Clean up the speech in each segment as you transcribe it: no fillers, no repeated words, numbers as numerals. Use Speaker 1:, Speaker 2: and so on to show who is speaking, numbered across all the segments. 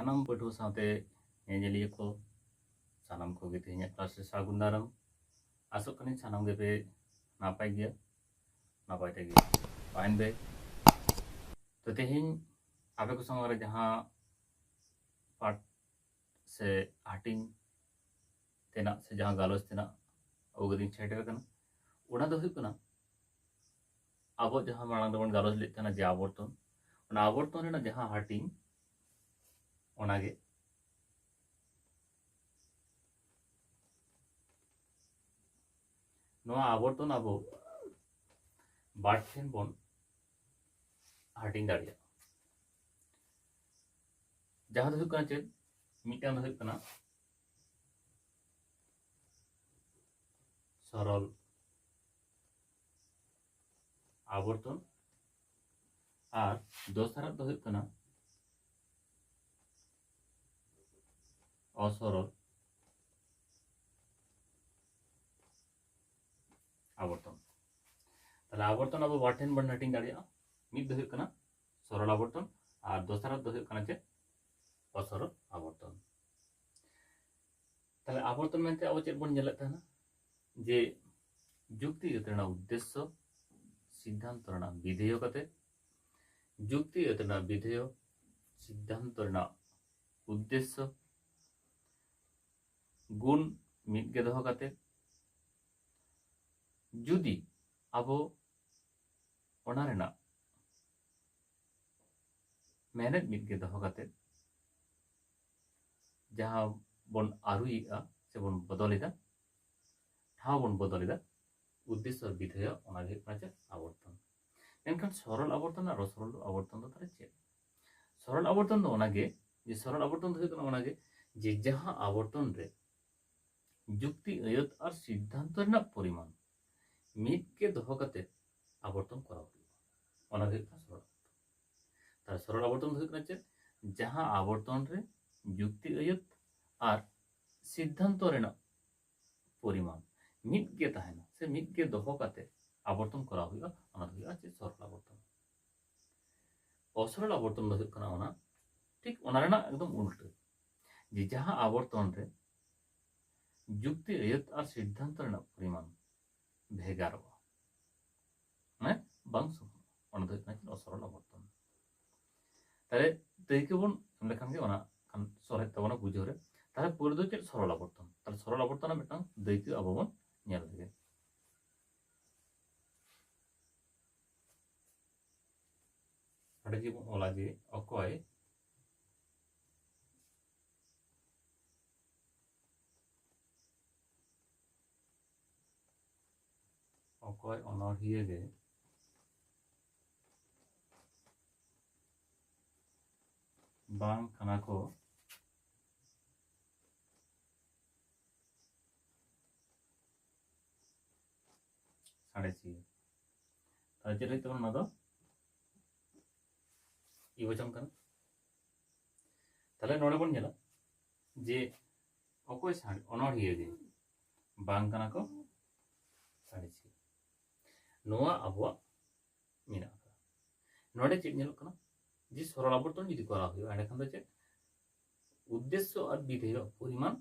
Speaker 1: सानाम पढ़ो साथे नेजेलिया को सानाम को गे तेहैᱧ क्लास रे सागुन दाराम आसोग कनी सानाम गे पे नापाय गया नापाय तेगे ताहेन बे तो तेहैᱧ आपे को संग रे जहां पाठ से हाटिंग तेना से जहां गालोच तेना अवगदिन सेटर कना ओना दो हुयुग कना अब जहां मांग दोबन गालोच ले तेना जे आवर्तन ओना आवर्तन रेना जहां हाटिंग ओनागे नोआ आवर्तन अब बार ठेन बन हाटिंग दाड़िया जहां दो हुयुग कना चेद मिटान दो हुयुग कना सरल आवर्तन और दोसरा दो हुयुग कना असरल आवर्तन ताले आवर्तन अब बार ठेन बन हाटिंग दाड़िया मिद दो हुयुग कना सरल आवर्तन और दोसरा दो हुयुग कना चेद असरल आवर्तन ताले आवर्तन मेनते अब चेद बन नेलेत ताहेना जे जुक्ति रेना उद्देश्य सिद्धांत रेना विधेय कते जुक्ति रेना विधेय सिद्धांत रेना उद्देश्य गुण मिद गे दोहो कते जुदी अब ओना रेना मेहनत मिद गे दोहो कते जहां बन आरुईआ से बन बदलिदा ठाव बन बदलिदा उद्देश्य और विधेय ओना गे कना चेद आवर्तन मेनखान सरल आवर्तन और असरल आवर्तन दो तारे चेद सरल आवर्तन दो ओनागे जे सरल आवर्तन दो हुयुग कना ओनागे जे जहां आवर्तन रे जुक्ति अयत और सिद्धांत रेना परिमाण मिद के दोहो कते आवर्तन करा हुयुगा ओना गे सरल तार सरल आवर्तन दो हुयुग कना चेद जहां आवर्तन रे जुक्ति अयत और सिद्धांत रेना परिमाण मिद गे ताहेना से मिद गे दोहो कते आवर्तन करा हुयुगा ओना दो हुयुगा चेद सरल आवर्तन असरल आवर्तन दो हुयुग कना ओना ठीक ओना रेना एकदम उल्टा जे जहां आवर्तन रे जुक्ति अयत और सिद्धांत रेना परिमाण भेगारोगा माने बांग समान ओना दो हुयुग कना असरल आवर्तन ताले तैके बन लेखान गे ओना खान सरल तबना बुझाव रे ताले पुरो दो चेद सरल आवर्तन ताले सरल आवर्तन मिदटांग दैके अब बन नेल लेगे अडे जे बन ओला जे अकय अकय अनरहिए गे बांग खाना को साड़ेसिए ताले चेद हुयुग ताबोना दो इवचन कना ताले नोडे बन नेला जे अकय साड़े अनरहिए गे बांग खाना को साड़ेसिए नोआ आबुआ मेना नोडे चेद नेलोग कना जे सरल आवर्तन जुदी करा हुयुगा एंडे खान दो चेद उद्देश्य और विधेय परिमाण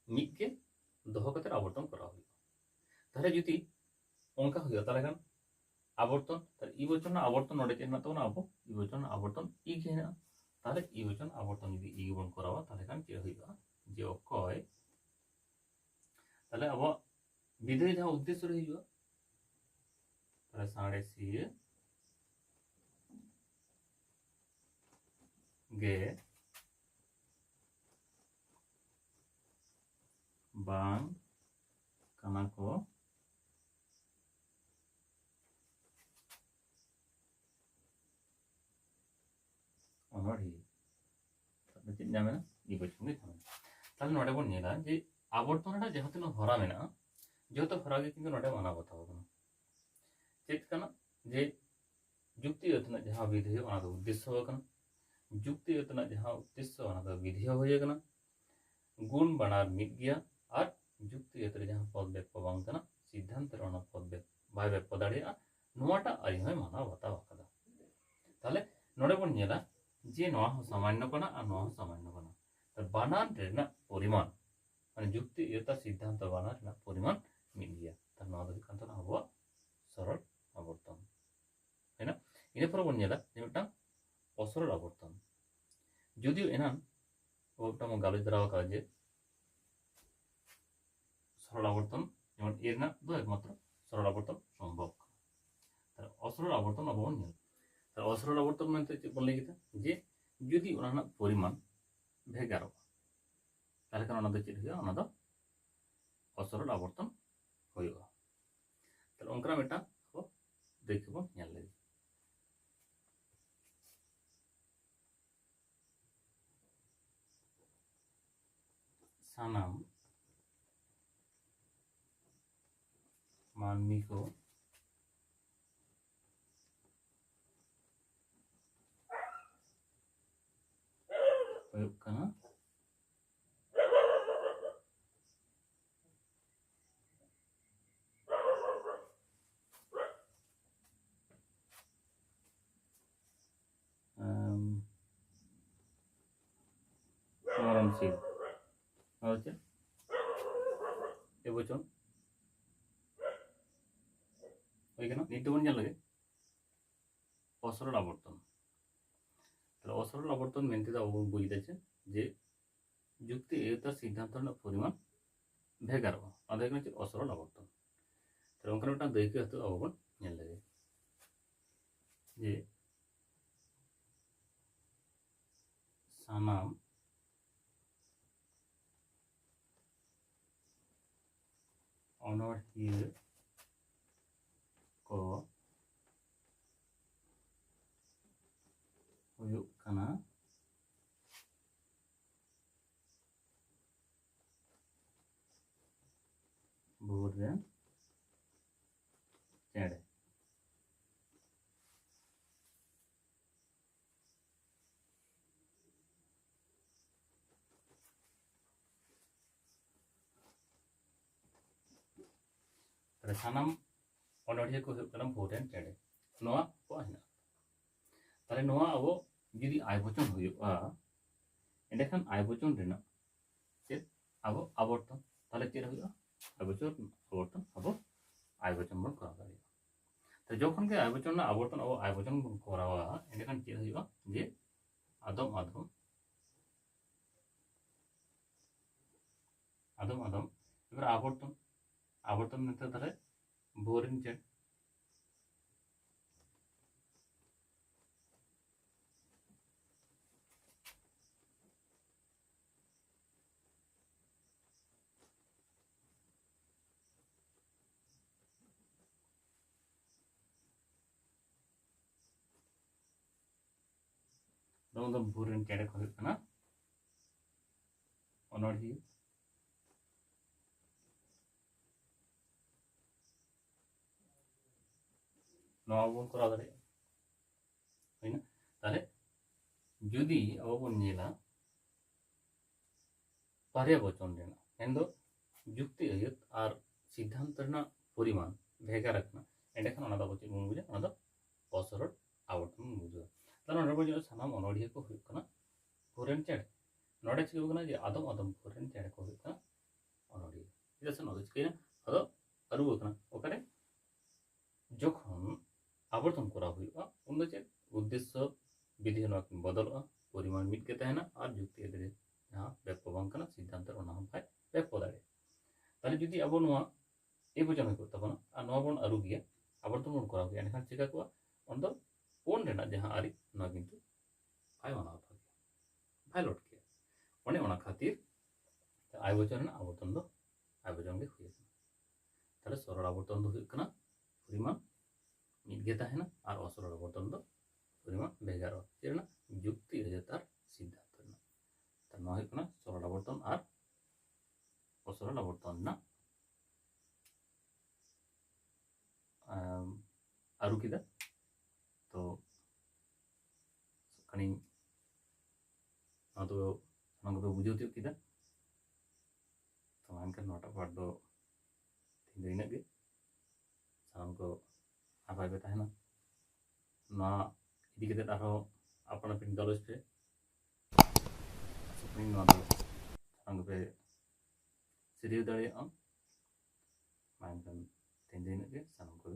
Speaker 1: मिद के दोहो कते आवर्तन करा हुयुगा ताहले जुदी ओनका हुयुगा ताहले खान आवर्तन ताहले इवचन आवर्तन नोडे चेद ना तबना आबो इवचन आवर्तन इ गे हेना ताहले इवचन आवर्तन जुदी इ बन करावा ताहले खान चेद हुयुगा जे अकय ताहले अब विधेय जहां उद्देश्य रे हुयुगा ताहले साड़ेसिए गे बांग काना को अनरहिए ताहले चेद नामेना इवचन गे थामेना ताहले नोडे बन नेला जे आवर्तन रेना जहां तिना हरा मेना जेहेतु हरा गे किन्तु नोडे माना बताव कना चेद कना जे जुक्ति अयतना जहां विधेय ओना दो उद्देश्य कना जुक्ति अयतना जहां उद्देश्य ओना दो विधेय होय कना गुण बानार मिद गया और जुक्ति अयत जहां पद व्याप्य बांग कना सिद्धांत रे ओना पद बाय व्याप्य दाड़िया नोआटा आरि होय माना बताव कदा ताहले नोडे बन नेला जे नवा हो सामान्य कना और नवा हो सामान्य कना तो बानान रेना परिमाण माने जुक्ति एता सिद्धांत बानान रेना परिमाण मिल गया तो नवा दो कान तो हबो सरल आवर्तन हैना इने पर बन नेला जे मिटा असरल आवर्तन যদিও এনান ওটা মো গালুই দ্বারা কাজ যে সরল আবর্তন যেমন এর না দো একমাত্র সরল আবর্তন সম্ভব তার অসরল আবর্তন অবনীয় তার অসরল আবর্তন মানে বললে কি যে যদি ওনার পরিমাণ ভেগারো তাহলে কেন ওনাদের চেয়ে হয়ে ওনাদ অসরল আবর্তন হইবা তাহলে অঙ্করা এটা দেখব ᱧᱮᱞ ᱞᱮᱜᱮ सानाम मानवी को प्रयोग करना মরণশীল হচ্ছে এবছর ওইখানে নিত্যবন যা লাগে অসরল আবর্তন তাহলে অসরল আবর্তন মেনতে বুঝতেছে যে যুক্তি তার সিদ্ধান্ত পরিমাণ ভেগার আমাদের হচ্ছে অসরল আবর্তন তাহলে ওখানে ওটা দেখে হয়তো অবগণ ᱧᱮᱞ লাগে যে সানাম অনড়হিয়ে को हुयुग कना भोर रे चेड़े सानाम অনড়হিয়ে को हुयुग कना भोर रे चेड़े नोआ को हिना তাহলে নোয়া আবো যদি আয়বচন হইবা এন্ডেখান আয়বচন রেনা চেত আবো আবর্তন তাহলে চেত হইবা আয়বচন আবর্তন আবো আয়বচন বন করা দাঁড়িয়ে তো যখন কে আয়বচন না আবর্তন আবো আয়বচন বন করাওয়া এন্ডেখান চেত হইবা যে আদম আদম আদম আদম এবার আবর্তন আবর্তন নিতে তাহলে বোরিং চেট दम भूरन चेड़े को हुयुग अनड़हिए नवा बन करा दाड़े होइना ताहले जुदी अब बन नेला पर्यायवचन रेना एंदो जुक्ति अयत और सिद्धांत रेना परिमाण भेगा रखना एंडेखान ओना दो चेद बन बुझा ओना दो असरल आवर्तन बुझा ताहले ओना बन सानाम अनड़हिए को हुयुग कना भोरेन चेड़े नोडे चिकाव कना जे आदम आदम भोरेन चेड़े को हुयुग कना अनड़हिए इदा से नोदे चिकायना अदो अरुव कना ओकारे যখন আবর্তন করা হইবা উন চেত উদ্দেশ্য বিধি বদলवा পরিমাণ মিটকে তাহেনা আর যুক্তি এদের যাহা ব্যাপ্য বাঙ্কানা সিদ্ধান্তের অনাহম পায় ব্যাপ্য দাঁড়ে তাহলে যদি আবো নোয়া এই বোঝানো করতে পারো আর নোয়া বন আরু গিয়া আবর্তন বন করা গিয়া এখান চিকা কোয়া অন্ত কোন রেনা যাহা আরি নোয়া কিন্তু ভাই অনা থাকে ভাই লট গিয়া অনে অনা খাতির আয়বচন আবর্তন দো আয়বচন গে হইয়া তাহলে সরল আবর্তন দো হুয়ুগ কানা परिमाण मिट तहना और असरल आवर्तन दो परिमाण भेगार चेना जुक्ति तार सिद्धांत तार ना हुयुग कना सरल आवर्तन और असरल आवर्तन ना आरु किदा तो खानी तो नंगे बुझे किदा तो आनका नोटा पार्ट दो तीन दिन गे सानाम को नापाय बे तहना ना इदी कते आरो अपना पिन गलोच पे सपनी नवा दो संग पे सिरियो दाड़े मानकन तीन दिन के सनम को